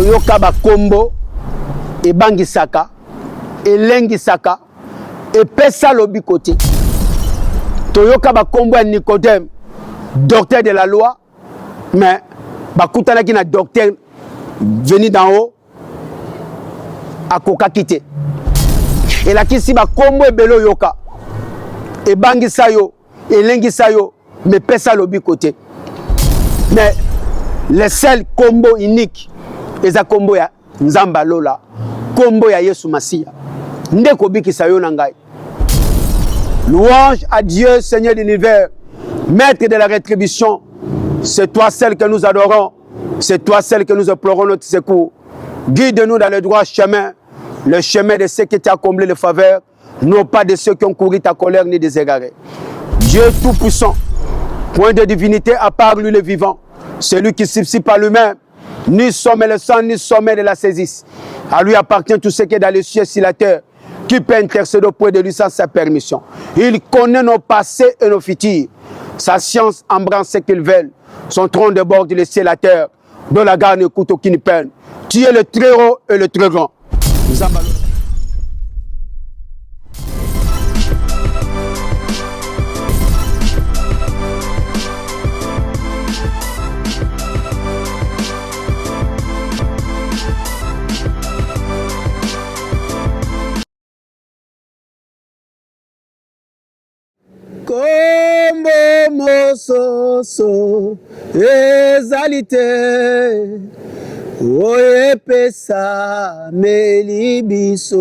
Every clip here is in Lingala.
toyoka ba kombo ebangisaka elengisaka epesa lobi côté toyoka ba kombo ya Nicodème docteur de la loi mais bakutanaki na docteur venu d'en haut akoka kité et la kisi ba kombo ebelo yoka ebangisa yo elengisa yo mais pesa lobi côté mais le seul combo unique eza kombo ya Nzamba Lola kombo ya Yesu Masia ndeko bikisa yo na ngai. Louange à Dieu Seigneur de l'univers, maître de la rétribution. C'est toi celle que nous adorons, c'est toi celle que nous implorons notre secours. Guide-nous dans le droit chemin, le chemin de ceux qui t'ont comblé de faveur, non pas de ceux qui ont couru ta colère ni des égarés. Dieu tout-puissant, point de divinité à part lui le vivant, celui qui subsiste par lui-même, ni sommet le sang, ni sommet de la saisisse. À lui appartient tout ce qui est dans les cieux et sur la terre, qui peut intercéder auprès de lui sans sa permission. Il connaît nos passés et nos futurs. Sa science embrasse ce qu'il veut. Son trône déborde le ciel et la terre, dont la garde n'écoute aucune peine. Tu es le très haut et le très grand. Kombo mososo ezalite oyepesa melibiso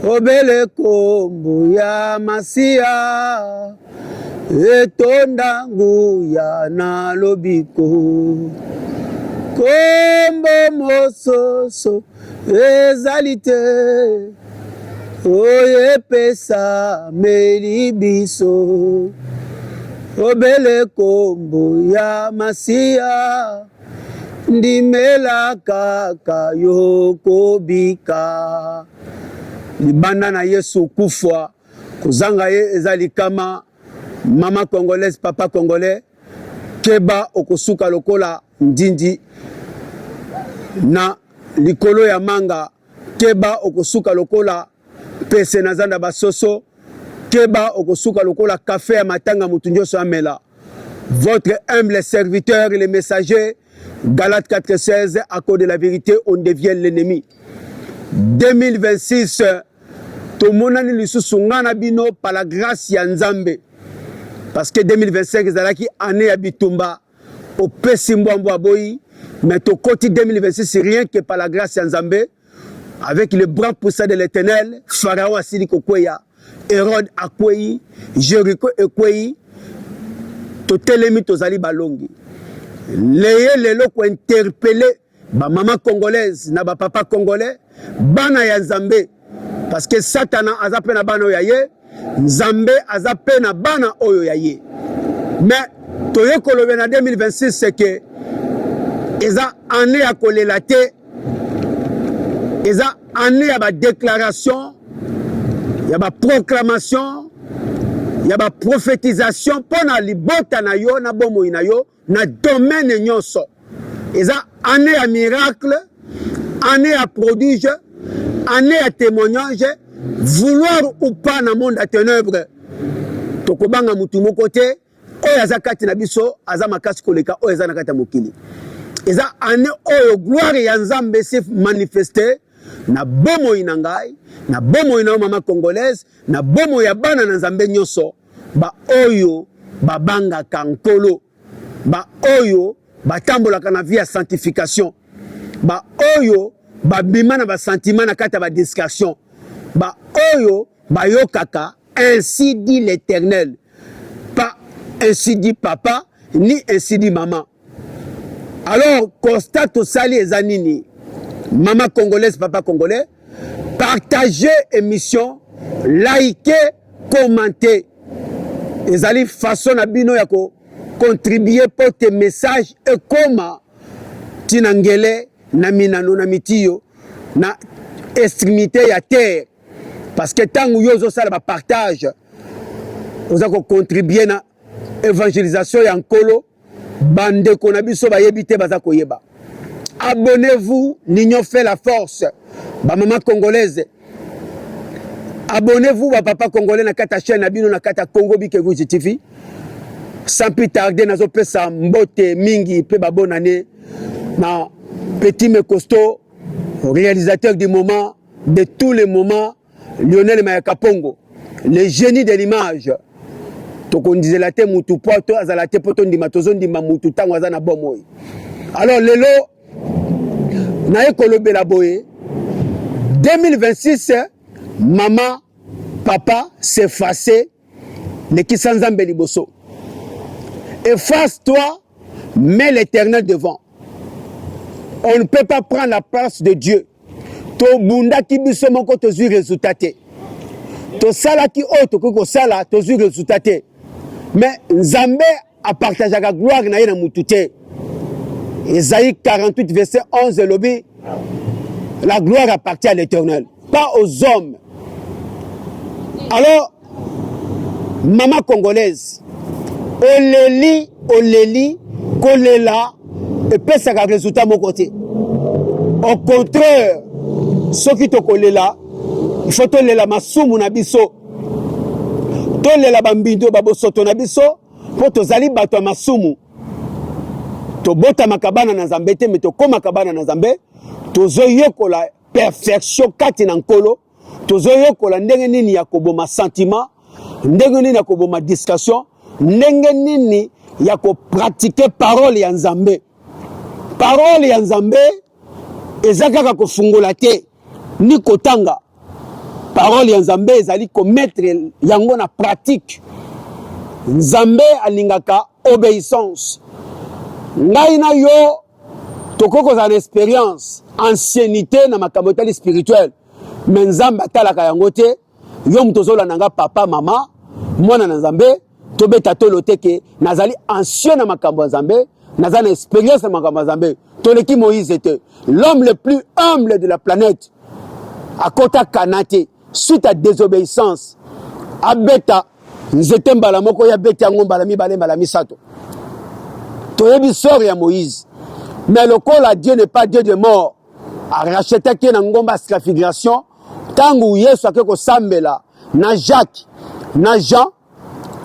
obele kombo ya Masia etonda nguya na lobiko kombo mososo ezalite oyepesa melibiso obele kombo ya Masia ndimela kaka yokobika libanda na Yesu kufwa kuzanga ye ezali kama mama congolaise papa congolais keba okosuka lokola ndindi na likolo ya manga keba okosuka lokola pese na zanda basoso keba okosuka lokola café ya matanga mutunjoso amela. Votre humble serviteur et le messager, Galates 4:16, à cause de la vérité on devient l'ennemi. 2026 tomonani lisusu ngana bino par la grâce ya Nzambe parce que 2025 ezalaki année ya bitumba au pesi mbwambo aboyi mais to koti 2026 c'est rien que par la grâce ya Nzambe. Avec le bras poussé de l'Éternel, Pharaon a signé Kokoya, Hérode a Kweyi, Jéricho a Kweyi, Totelemi Tozali Balongi. Les lelo ko interpellé, ba maman congolaise, na ba papa congolais, bana ya Nzambe. Parce que Satan a zappé na bana oyaye, Nzambe a zappé na bana oyaye. Mais, toye kolobe na 2026, c'est que, eza année à kolelate, il y a une déclaration, il y a une proclamation, il y a une prophétisation pour la liberté na yo na bomo na yo na domaine nyonso. Il y a année à miracle, année à prodige, année à témoignage, vouloir ou pas dans le monde à ténèbres. Tokobanga mutu mokote, oya zakati na biso azamakasi koleka oya zanakata mokili. Il y a année oyo gloire ya Nzambe se manifester. Na bomo inangai, na bomo ina mama congolaise, na bomo ya bana na Nzambe nyonso, ba oyo babanga kankolo, ba oyo batambola kana via sanctification, ba oyo babima na ba sentiment na kata ba discussion, ba oyo bayokaka ainsi dit l'Éternel, pas ainsi dit papa ni ainsi dit maman. Alors constate au sali ezanini. Maman congolaise, papa congolais, partagez émission, likez, commentez. Et allez façon à bino yako contribuer pour tes messages et comment tinangele na minano na mitiyo na extrémité ya terre. Parce que tant que yozo ça ba partage, vous avez contribué na évangélisation ya nkolo bande ko na biso ba yebite baza ko yeba. Abonnez-vous, l'union fait la force. Ba maman congolaise. Abonnez-vous, ba papa congolais na kata chaîne na bino na kata Congo Bikegu TV. Sans plus tarder, nazo pesa mbote mingi pe ba bonne année na petit mais costaud, réalisateur du moment, de tous les moments, Lionel Mayaka Pongo, le génie de l'image. Toko disait la te mutu poto azala te poto ndima tozo ndima mutu tango azana bomoy. Alors lelo na ekolobe la boye 2026 maman papa s'effacer les qui sans Nzambe liboso. Efface-toi, mets l'Éternel devant. On ne peut pas prendre la place de Dieu. To bunda ki biso moko tozui résultat te. To sala ki oto ko sala tozui résultat te. Mais Nzambe a partagé la gloire na yena mutu te. Ésaïe 48 verset 11 lobi, la gloire appartient à l'Éternel, pas aux hommes. Alors maman congolaise, Oleli, Kolela, et puis ça a résultat mon côté. Au contraire, ceux qui te kolela, il faut te lela masumu na biso. To lela bambindo baboso to na biso, pour to zali bato masumu. To bota makabana na Nzambe te, mais to koma kabana na Nzambe, to zoyokola perfection kati na nkolo, to zoyokola ndenge nini ya koboma sentiment, ndenge nini ya koboma discussion, ndenge nini ya ko pratiquer parole ya Nzambe. Parole ya Nzambe ezaka ko fungola te ni kotanga. Parole ya Nzambe ezali ko mettre yango na pratique. Nzambe alingaka obéissance. Ngai na yo tokoko za expérience, ancienneté na makambo tali spirituel. Mais Nzambe atalaka yango te. Yo mtozola nanga papa mama mwana na Nzambe tobeta tolo teke nazali ancien na makambo Nzambe nazali expérience na makambo Nzambe toleki Moïse était l'homme le plus humble de la planète à kota kanate suite à désobéissance abeta nzete mbala moko ya beta yango mbala mibale mbala misato toyebi sort ya Moïse mais le col à Dieu n'est pas Dieu de mort a racheté ki na ngomba transfiguration tangu Yesu akeko sambela na Jacques na Jean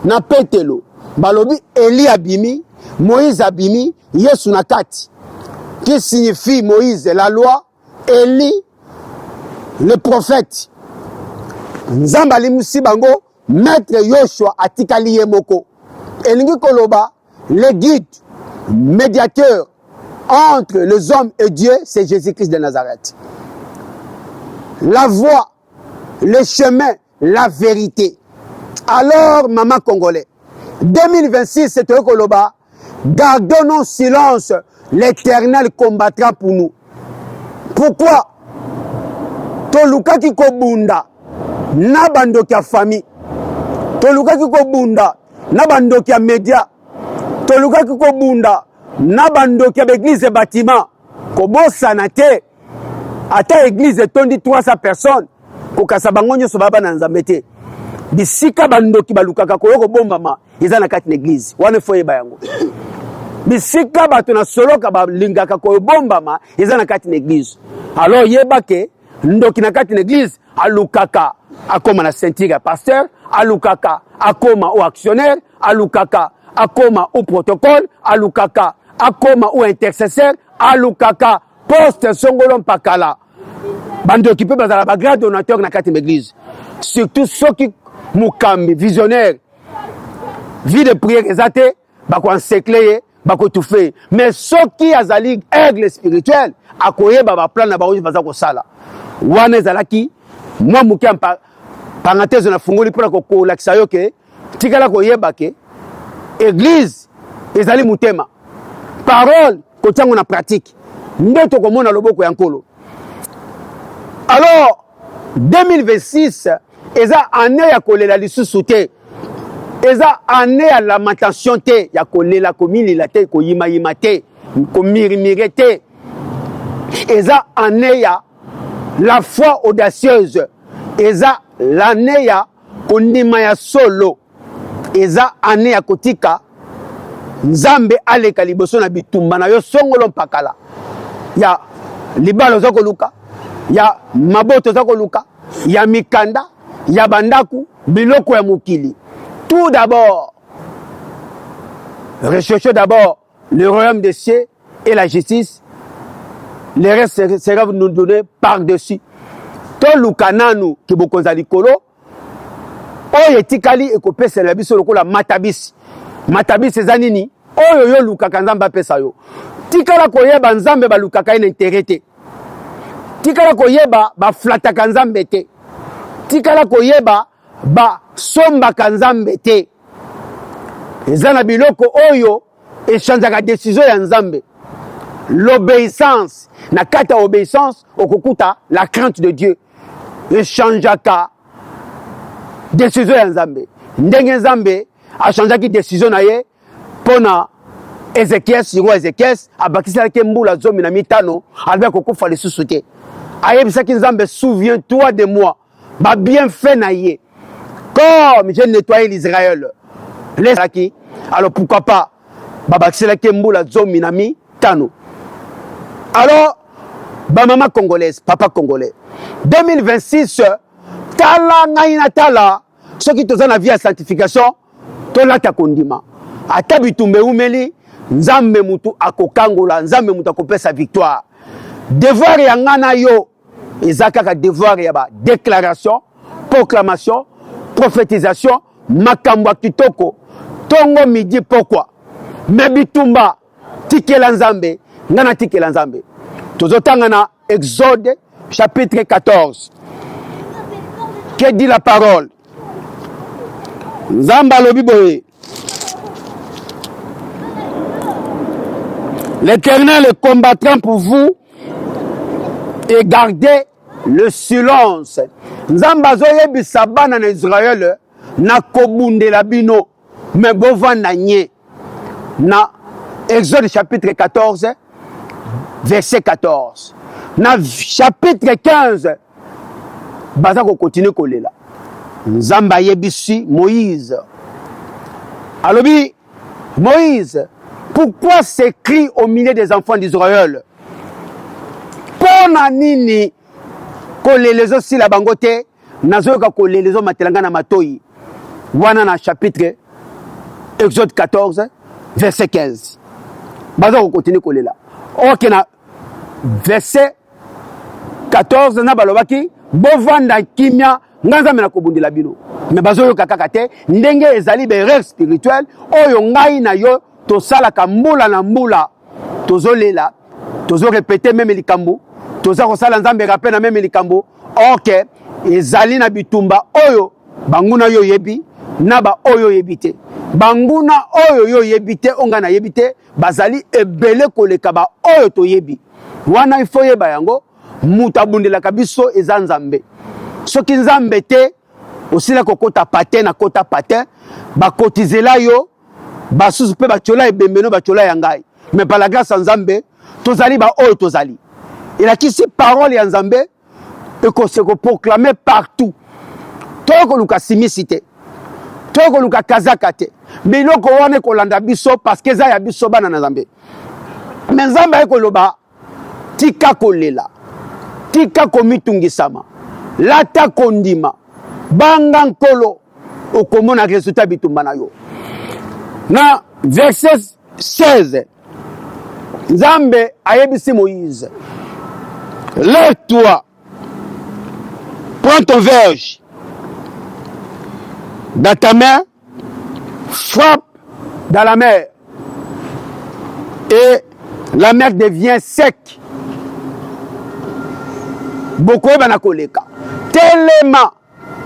na Petelo balobi Eli abimi Moïse abimi Yesu na kati qui signifie Moïse la loi Eli le prophète Nzamba limusi bango maître Yoshua atikali ye moko elingi koloba le guide médiateur entre les hommes et Dieu c'est Jésus-Christ de Nazareth. La voie, le chemin, la vérité. Alors, maman congolais, 2026, c'est un koloba. Gardons nos silences. L'Éternel combattra pour nous. Pourquoi? Toluka ki kobunda na bandoki ya famille. Toluka ki kobunda na bandoki ya média. Toluka ki kobunda na bandoki ya église et bâtiment. Kobosana te. Ata église etondi 300 personnes kokasa bango nyonso baba na Nzambe te bisika bandoki balukaka koyoko bombama eza na kati na église wana fo yeba yango bisika bato na soloka balingaka koyobombama eza na kati na église alors yeba ke ndoki na kati na église alukaka akoma na ceinture ya pasteur alukaka akoma au actionnaire alukaka akoma au protocole alukaka akoma au intercesseur alukaka poste songolo mpakala bando occupé bazala ba grand donateur na kati l'église surtout ceux qui mukambi visionnaire vie de prière ezate bako encercler bako toufer mais ceux qui azali aigle spirituel akoyeba ba plan na ba baza ko sala wana ezalaki moi mukamba parenthèse na fungoli pour ko lakisa yo ke tikala koyeba ke église ezali mutema parole ko tango na pratique ndeto komona loboko ya nkolo. Alors 2026 eza année ya kolela lisusu te eza année ya lamentation te ya kolela komilila te koyima yima te komirimire te eza année ya la foi audacieuse eza l'année ya kondima ya solo eza année ya kotika Nzambe aleka liboso na bitumba na yo songolo mpakala ya libala oza koluka, ya maboto oza koluka, ya mikanda, ya bandaku, biloko ya mokili. Tout d'abord, recherchez d'abord le royaume des cieux et la justice. Le reste sera nous donné par-dessus. To lukananu ki bokonza likolo, oyo etikali ekopesela biso lokola matabisi. Matabisi eza nini? Oyo yo lukaka nzambe apesa yo. Tikala koyeba nzambe balukaka ina intérêt te. Tikala koyeba baflataka nzambe te. Tikala koyeba basombaka nzambe te. Eza na biloko oyo echangeaka décision ya nzambe. L'obéissance, na kata obéissance okokuta la crainte de Dieu. Echangeaka décision ya nzambe. Ndenge nzambe achangeaki décision na ye pona Ezekiel, roi Ezekiel abakiselaki mbula 15 alobaki kokufa lisusu te. Ayebisaki nzambe, souviens-toi de moi, ba bienfait na ye. Comme j'ai nettoyé l'Israël. Laissaki. Alors pourquoi pas babakiselaki mbula 15. Alors, maman congolaise, papa congolais, 2026, tala ngaina tala, ceux qui toza na vie à sanctification, tola ta kondima. Ata bitumbe umeli, nzambe mutu akokangola, nzambe mutu akopesa victoire. Devoir ya ngana yo, ezaka devoir ya ba déclaration, proclamation, prophétisation, makambo kitoko, tongo midi pourquoi. Mais bitumba, tikela nzambe, ngana tikela nzambe. Tozotanga na Exode chapitre 14. Que dit la parole? Nzamba lobi boye. L'Éternel combattra pour vous et gardez le silence. Nzamba zoyebisa bana na Israël na kobundela bino me bovanda nye. Na Exode chapitre 14 verset 14. Na chapitre 15 baza ko continue kolela. Nzamba yebisi Moïse. Alobi Moïse, pourquoi s'écrit au milieu des enfants d'Israël? Pona nini kolelezo si la bangote nazoyoka kolelezo matelanga na matoi. Wana na chapitre Exode 14 verset 15. Baza ko continue kolela. Ok na verset 14 na balobaki bovanda kimia nganza mena kobundela bino. Mais bazoyoka kaka te ndenge ezali be erreur spirituelle oyo ngai na yo tosalaka mbula na mbula tozolela tozo répéter même likambo toza kosala nzambe rappel na même likambo. Ok ezali na bitumba oyo banguna yo yebi na ba oyo yebite banguna oyo yo yebite onga na yebite bazali ebele koleka ba oyo to yebi wana ifo yeba yango muta bundelaka biso eza nzambe soki nzambe te osila kokota patin na kota patin bakotizela yo basusu pe batiola ebembeno batiola ya ngai mais par la grâce ya nzambe tozali ba oyo tozali elakisi parole ya nzambe ekoseko proclamer partout tokoluka simisi te tokoluka kazaka te biloko wana ekolanda biso parce que eza ya biso bana na nzambe mais nzambe ekoloba tika kolela tika komitungisama lata kondima banga nkolo okomona resultat bitumba na yo. Na verset 16 nzambe ayebisi Moïse, lève-toi, prends ton verge dans ta main, frappe dans la mer et la mer devient sec. Bokoye banakoleka telema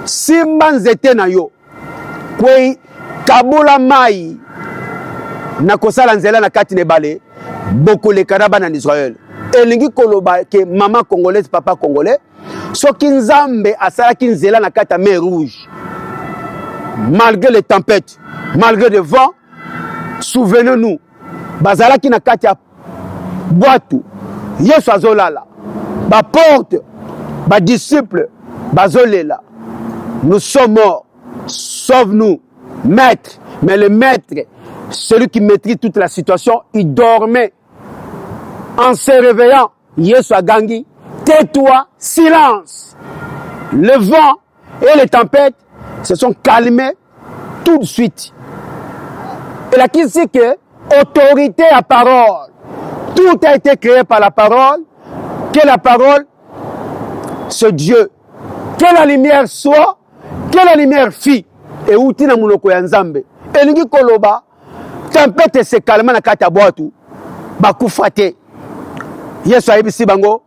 simba nzete na yo kwe kabula mai na kosala nzela na kati nebale bokoleka na bana Israël. Elingi koloba ke maman congolaise papa congolais soki nzambe asalaki nzela na kati ya mer rouge malgré les tempêtes malgré le vent, souvenez-nous bazalaki na kati ya bwatu Yesu azolala ba porte ba disciple bazolela nous sommes morts sauve-nous maître. Mais le maître, celui qui maîtrise toute la situation, il dormait en se réveillant Yesu agangi, tais-toi, silence. Le vent et les tempêtes se sont calmés tout de suite. Et là, qui dit que autorité à parole, tout a été créé par la parole, que la parole, c'est Dieu. Que la lumière soit, que la lumière fît. Et outi na muloko ya nzambe. Et lingi koloba, tempête se calme na kata boatu, bakufa te. Yesu ayebisi bango,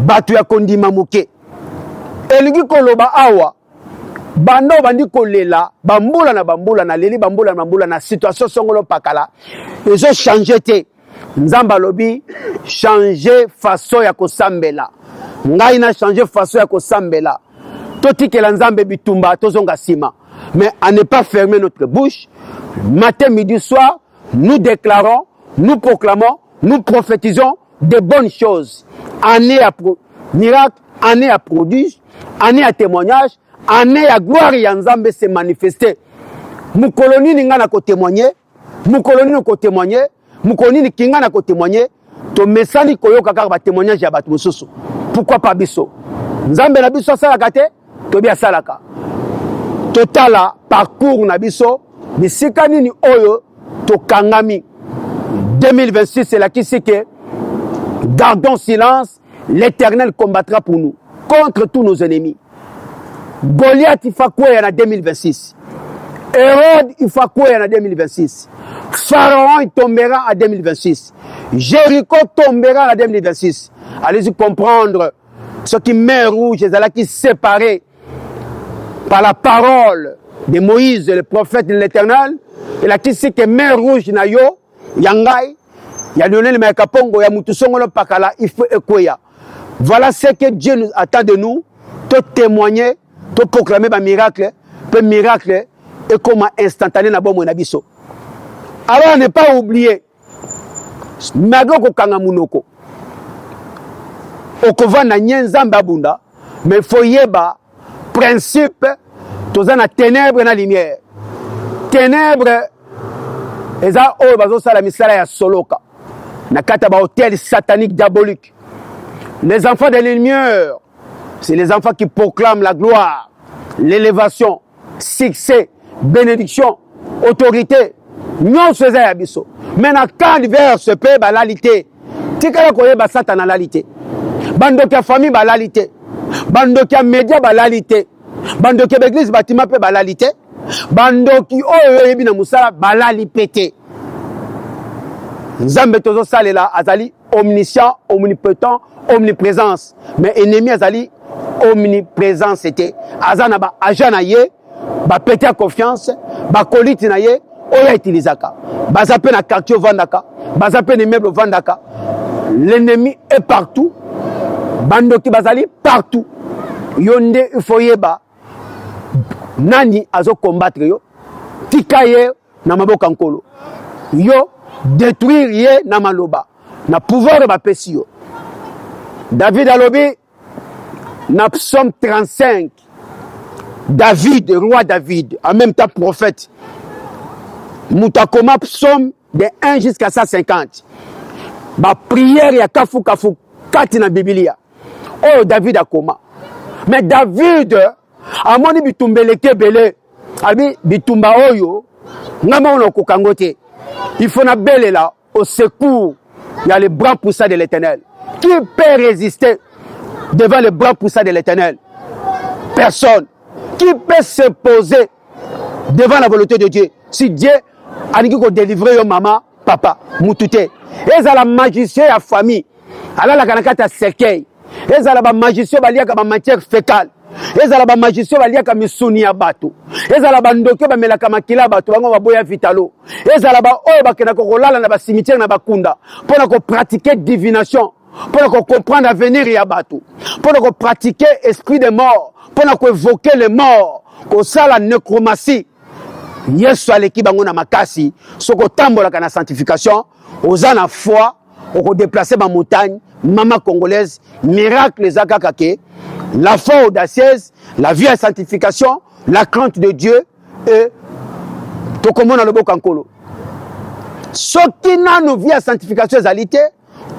batu ya kondima moke. Et lingi koloba awa, bando bandi kolela, bambula na leli bambula na situation songolo pakala. Ils ont changé te. Nzamba lobi, changer façon ya kosambela. Ngai na changer façon ya kosambela. Toti ke la nzambe bitumba, tozonga sima. Mais à ne pas fermer notre bouche. Matin, midi, soir, nous déclarons, nous proclamons, nous prophétisons de bonnes choses. Année à miracle, année à prodige, année à témoignage, année à gloire et nzambe se manifester. Moukoloni ninga na ko témoigner, moukoloni na ko témoigner, moukoloni ni kinga na ko témoigner, to mesani koyoka kaka ba témoignage ya batu mosusu. Pourquoi pas biso? Nzambe na biso salaka te, to bia salaka. Totala parcours na biso, bisika nini oyo to kangami. 2026 c'est là qui c'est que gardons silence, l'Éternel combattra pour nous contre tous nos ennemis. Goliath il faut quoi en 2026. Hérode il faut quoi en 2026. Pharaon il tombera en 2026. Jéricho tombera en 2026. Allez-y comprendre ce qui mer rouge est là qui séparé par la parole de Moïse, le prophète de l'Éternel. Et là qui c'est que mer rouge na yo yangai ya Lionel Makapongo ya mutusongolo pakala il faut ekoya. Voilà ce que Dieu nous attend de nous, de témoigner, de proclamer un miracle, un miracle et comme instantané na bomo na biso. Alors ne pas oublier magoko kanga munoko. Okova na nyenzamba bunda, mais faut yeba principe tozana ténèbres na lumière. Ténèbres eza oyo bazosala misala ya soloka na kata ba hôtel satanique diabolique. Les enfants de la lumière, c'est les enfants qui proclament la gloire, l'élévation, succès, bénédiction, autorité. Nous faisons ya biso. Maintenant quand l'hiver se paie balalité, tikala koyeba satan na lalité. Bandoki ya famille balalité. Bandoki ya média balalité. Bandoki ya église bâtiment pe balalité. Bandoki oyo yebi na musala balali pété. Nzambe tozo salela azali omniscient, omnipotent, omniprésence. Mais ennemi azali omniprésence c'était. Azana ba agent na ye, ba pété confiance, ba colite na ye, oya utilisaka. Bazape na quartier vandaka, bazape na meuble vandaka. L'ennemi est partout. Bandoki bazali partout. Yonde ufoyeba nani azo combattre yo tika ye na maboka nkolo yo détruire ye na maloba na pouvoir ba pesi yo. David alobi na psaume 35, David, roi David, en même temps prophète, mutakoma psaume de 1 jusqu'à 150 ba prière ya kafu kafu kati na Biblia. Oh David akoma. Mais David amoni bitumbeleke bele abi bitumba oyo ngama on kokangote. Il faut na belle là au secours. Il y a les bras poussés de l'Éternel. Qui peut résister devant les bras poussés de l'Éternel? Personne. Qui peut se poser devant la volonté de Dieu? Si Dieu a dit qu'on délivre yo maman, papa, mutute. Et ça la magicien à famille. Alors la kanakata cercueil. Et ça la magicien balia comme matière fécale. Ezala ba magicien baliaka misuni ya bato. Ezala ba ndoke ba melaka makila bato bango baboya vitalo. Ezala ba oyo bakena ko kolala na ba cimetière na bakunda pour ko pratiquer divination, pour ko comprendre l'avenir ya bato, pour ko pratiquer esprit de mort, pour ko évoquer les morts, ko sala nécromancie. Yesu aleki bango na makasi, soko tambola kana sanctification, ozana foi, ko déplacer ba montagne, maman congolaise, miracle zakaka ke. La foi audacieuse, la vie à sanctification, la crainte de Dieu et tout comme on a le beau kankolo. Ce qui n'a nos vies à sanctification égalité,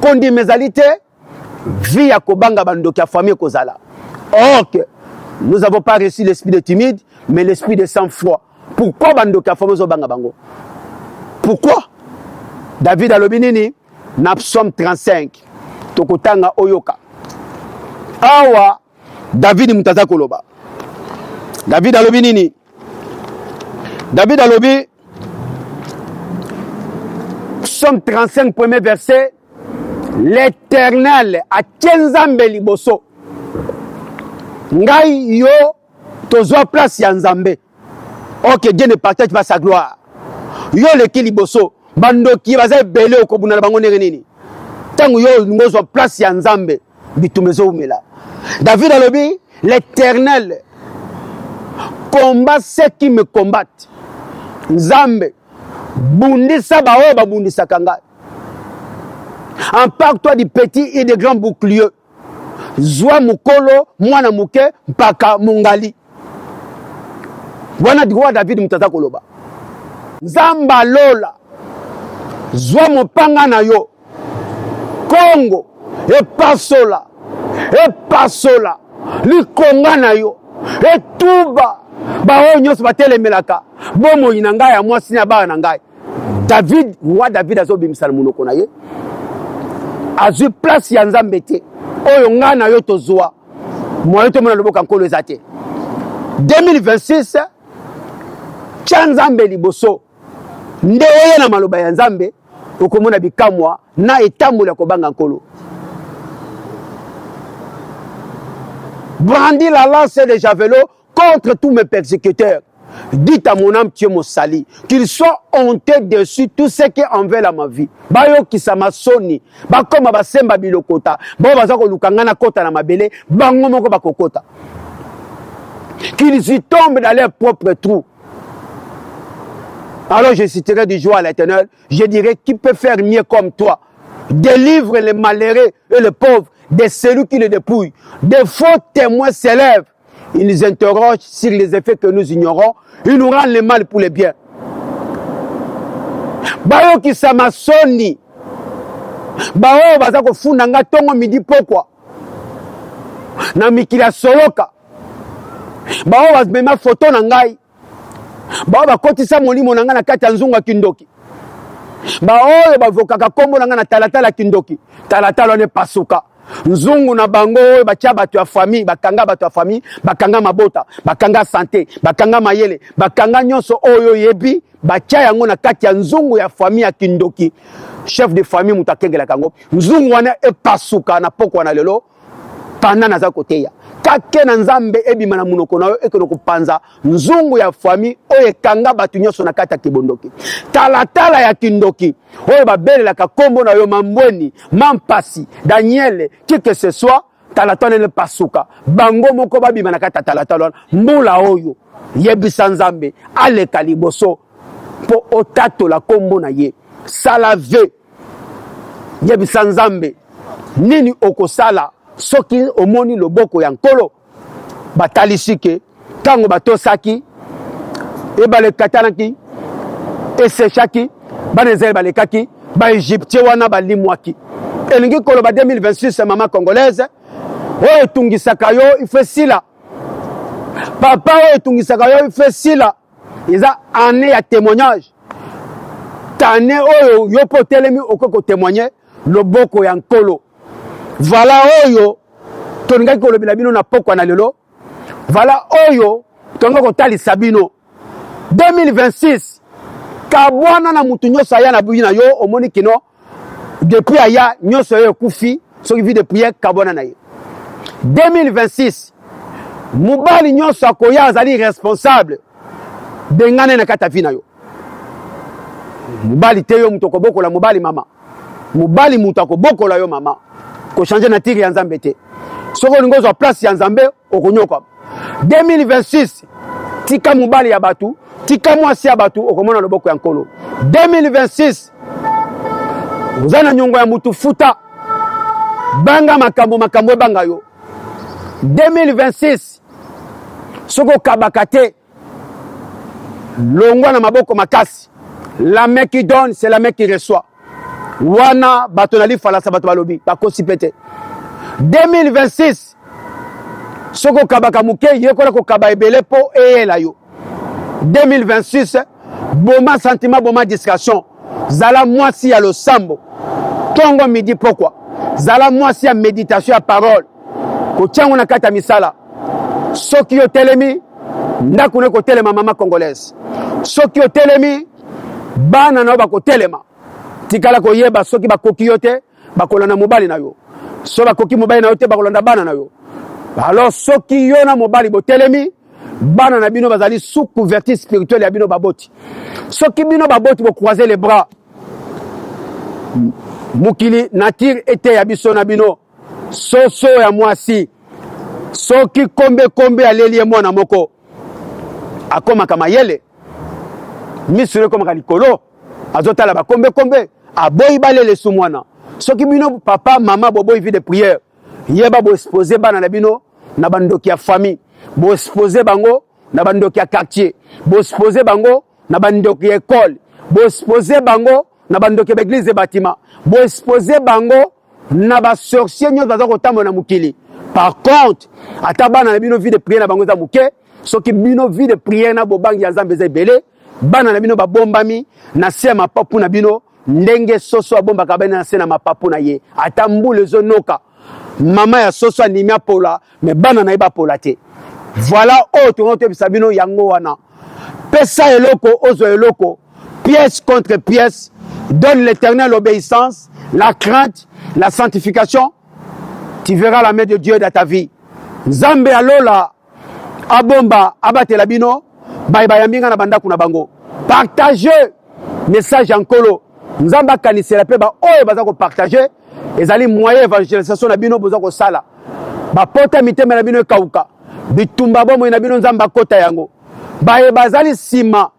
pondi mezalité vie ya kobanga bandoki ya famille kozala. Ok, nous n'avons pas reçu l'esprit de timide, mais l'esprit de sang-froid. Pourquoi bandoki ya famille zobanga bango? Pourquoi? David alobinini na Psaume 35 tokotanga oyoka. Awa David mutaza koloba. David alobinini. David alobi Psaume 35 premier verset. L'Éternel a Nzambe liboso. Ngai yo tozwa place ya Nzambe. Ok, Dieu ne partage pas sa gloire. Yo leki liboso. Bandoki baza ebele okobuna na bango ndenge nini. Tango yo ngozwa place ya Nzambe bitumezo umela. David alobi l'Éternel combat ceux qui me combattent. Nzambe bundisa baoyo babundisaka ngai. Empare-toi du petit et des grands boucliers. Zwa mukolo mwana muke mpaka mungali. Wana droit David mutaza koloba. Nzamba lola. Zwa mopanga na yo. Kongo epasola. Epasola. Likonga na yo. Etuba. Baoyo nyonso batelemelaka. Bomo ina ngai ya mwasi na bana na ngai. David, roi David azobimisa munoko na ye. Azui place ya Nzambe te. Oyo nga na yo tozwa. Moyo to mona loboka nkolo ezate. 2026 tia Nzambe liboso. Nde oye na maloba ya Nzambe okomona bikamwa na etambola kobanga nkolo. Brandis la lance de javelot contre tous mes persécuteurs. Dites à mon âme, tu es mon sali. Qu'il soit honteux dessus tout ce qui envers ma vie. Bayo qui sa masoni. Ba comme ba semba bilokota. Ba baza ko lukangana kota na mabele. Bango moko ba kokota. Qu'ils y tombent dans leur propre trou. Alors je citerai du jour à l'Éternel. Je dirai qui peut faire mieux comme toi. Délivre les malheureux et les pauvres de celui qui les dépouille. Des faux témoins s'élèvent. Ils nous interrogent sur les effets que nous ignorons. Ils nous rendent le mal pour le bien. Bayo ki samasoni. Bayo baza kofunda nga tongo midi pokwa. Na mikili ya soloka. Bayo bazmema foto na ngai. Bayo bakotisa molimo na nga na kati ya nzungu kindoki. Bayo bavokaka kombo na nga na talatala kindoki. Talatala wane pasuka. Nzungu na bango batia bato ya famille, bakanga bato ya famille, bakanga mabota, bakanga santé, bakanga mayele, bakanga nyonso oyo yebi, batia yango na kati ya nzungu ya famille ya kindoki. Chef de famille mutakengela kango. Nzungu wana epasuka na poko wana lelo panda na za koteya. Kake na Nzambe ebima na munoko na yo ekelo kupanza nzungu ya famille oyo ekanga bato nyonso na kati ya kibondoki. Talatala ya kindoki oyo babelelaka kombo na yo mambweni, mampasi, Daniel, qui que ce soit, talatala ne pasuka. Bango moko babima na kati ya talatala mbula oyo yebisa Nzambe aleka liboso po otato la kombo na ye. Salave yebisa Nzambe nini okosala soki omoni loboko ya nkolo batalisike tango batosaki ebale katanaki esechaki banezeli balekaki ba Egyptien wana balimwaki elingi koloba 2026 mama congolaise oyo etungisaka yo ife sila papa oyo etungisaka yo ife sila eza année ya témoignage tane oyo yo po telemi okoko témoigner loboko ya nkolo. Voilà oyo toningaki kolobela bino na pokwa na lelo. Voilà oyo tonga kotalisa bino 2026 kabwana na mutu nyonso aya na buyi na yo omoni kino depuis aya nyonso yo ekufi soki vi de prière kabwana na ye. 2026 mobali nyonso akoya azali responsable bengane na kati ya vi na yo. Mobali te yo mutu akobokola mobali mama. Mobali mutu akobokola yo mama. Ko changer na tiri ya Nzambe te. Soko lingo zo place ya Nzambe okonyoka. 2026 tika mobali ya batu, tika mwasi ya batu okomona loboko ya nkolo. 2026 uzana nyongo ya mutu futa. Banga makambo ebanga yo. 2026 soko kabakate longwa na maboko makasi. La main qui donne, c'est la main qui reçoit. wana bato nali falasa bato balobi bakosi pete 2026 soko kabaka muke yekola ko kaba ebele po eyela yo 2026 boma sentiment boma discrétion zala mwasi ya losambo tongo midi pourquoi zala mwasi ya méditation ya parole kotiango na kata misala soki yo telemi ndako ne ko telema mama congolaise soki yo telemi bana na ba ko telema tikala ko yeba soki bakoki yo te bakolanda mobali na yo so bakoki mobali na yo te bakolanda bana na yo alors soki yo na mobali botelemi bana na bino bazali sous couverture spirituelle ya bino baboti soki bino baboti bo croiser les bras mukili nature ete ya biso na bino soso ya mwasi soki kombe aleli mwana moko akomaka mayele misure komaka likolo azotala bakombe aboyi balele su mwana soki bino papa mama boboyi vie de prière yeba bo exposer bana na bino na bandoki ya famille bo exposer bango na bandoki ya quartier bo exposer bango na bandoki ya école bo exposer bango na bandoki ya église de bâtiment bo exposer bango na ba sorcier nyo baza kotambola na mukili. Par contre ata bana na bino vie de prière na bango za muke soki bino vie de prière na bobangi ya Nzambe za ebele bana na bino babombami na se mapapu na bino ndenge soso abombaka bana na se na mapapu na ye ata mbule ezonoka mama ya soso animi apola me bana na ye bapola te. Voilà autre tobisa bino yango wana pesa eloko ozwa eloko pièce contre pièce. Donne l'éternel l'obéissance, la crainte, la sanctification. Tu verras la main de Dieu dans ta vie. Nzambe alola abomba abate labino baiba yambinga na banda kuna bango. Partagez message en kolo. Nzamba kanisela pe ba oyo baza ko partager ezali moyen évangélisation na bino boza ko sala. Ba pota miteme na bino kauka. Bitumba bomo na bino nzamba kota yango. Bae bazali sima.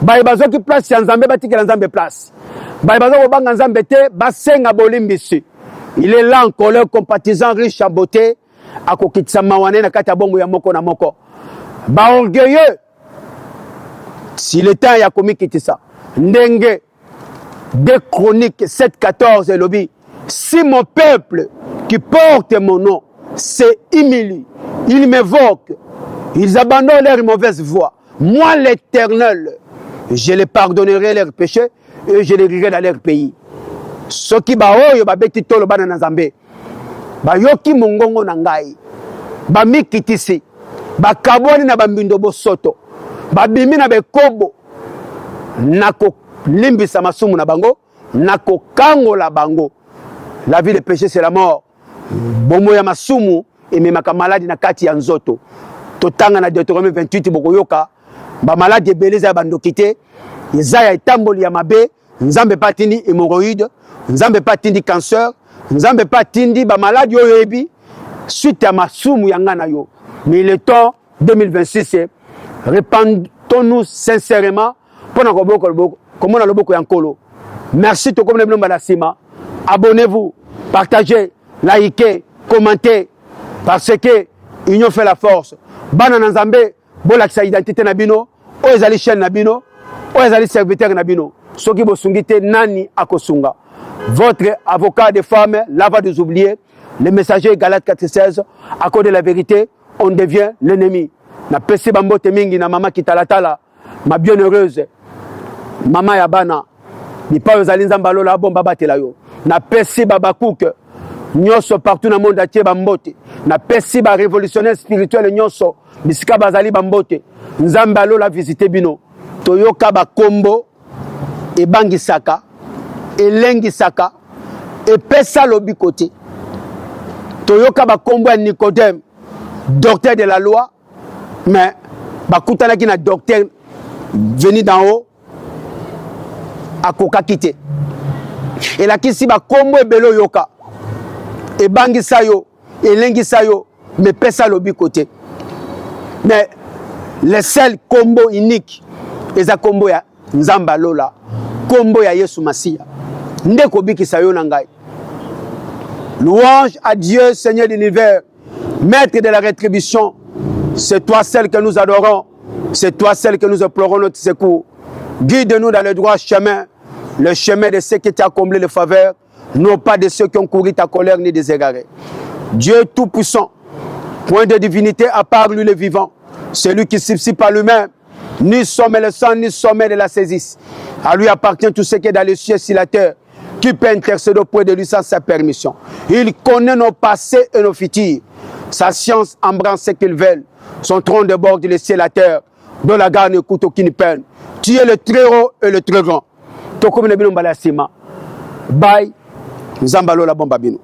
Bae bazoki place ya Nzambe batikela Nzambe place. Bae bazo banga Nzambe te basenga bolimbisi. Il est là en colère, compatissant, riche en beauté. Akokitsa mawane na kata bongo ya moko na moko. Ba orgueilleux. Si le temps ya komi kitisa. Ndenge. Des Chroniques 7:14 et lobby. Si mon peuple qui porte mon nom s'est humilié, ils m'évoquent, ils abandonnent leur mauvaise voie. Moi l'Éternel, je les pardonnerai leurs péchés et je les rirai dans leur pays. Soki ba oyo ba beti tolo bana na Nzambe ba yoki mongongo na ngai ba mikitisi ba kaboni na bambindo bosoto ba bimi na bekobo nako limbisa masumu na bango nako kangola bango. La vie de péché c'est la mort. Bomo ya masumu ememaka maladi na kati ya nzoto. Totanga na Deutéronome 28 bokoyoka ba maladi ebeleza ya bandokite Yesaya etamboli ya mabe. Nzambe patindi hémorroïde, Nzambe patindi cancer, Nzambe patindi ba maladie oyebi suite à masumu yanga na yo. Mais le temps 2026 répandons-nous sincèrement pour na koboko comme na loboko yankolo. Merci to comme le nomba la sima. Abonnez-vous, partagez, likez, commentez parce que union fait la force. Bana na Nzambe bolakisa identité na bino, o ezali chaîne na bino, o ezali serviteur na bino. Soki bosungite nani akosunga. Votre avocat des femmes, l'ava des oubliés, le messager Galates 4:16, à cause de la vérité, on devient l'ennemi. Na pesi bambote mingi na mama kitalatala, ma bienheureuse, mama yabana, ni pa ozali nzamba lola bomba batela yo. Na pesi babakouk, nyoso partout na monde atier bambote. Na pesi ba révolutionnaire spirituel nyoso, bisika bazali bambote. Nzamba lola visiter bino. Toyoka ba kombo ebangisaka elengisaka epesa lobi côté toyoka bakombo ya Nicodème docteur de la loi mais bakutanaki na docteur venu d'en haut akoka kite elakisi bakombo ebele oyoka ebangisa yo elengisa yo mais pesa lobi côté mais le seul combo unique eza kombo ya Nzamba lola kombo ya Yesu Masia ndeko bikisa yo na ngai. Louange à Dieu Seigneur de l'univers, maître de la rétribution. C'est toi celle que nous adorons, c'est toi celle que nous implorons notre secours. Guide-nous dans le droit chemin, le chemin de ceux qui t'ont comblé les faveurs, non pas de ceux qui ont couru ta colère ni des égarés. Dieu tout-puissant, point de divinité à part lui le vivant, celui qui subsiste par lui-même, ni sommet le sang, ni sommet de la saisisse. À lui appartient tout ce qui est dans les cieux et sur la terre, qui peut intercéder auprès de lui sans sa permission. Il connaît nos passés et nos futurs. Sa science embrasse ce qu'il veut. Son trône déborde le ciel et la terre, dont la garde n'écoute aucune peine. Tu es le très haut et le très grand. Tokomi na bino mbala sima. Bye. Nzambalo la bomba bino.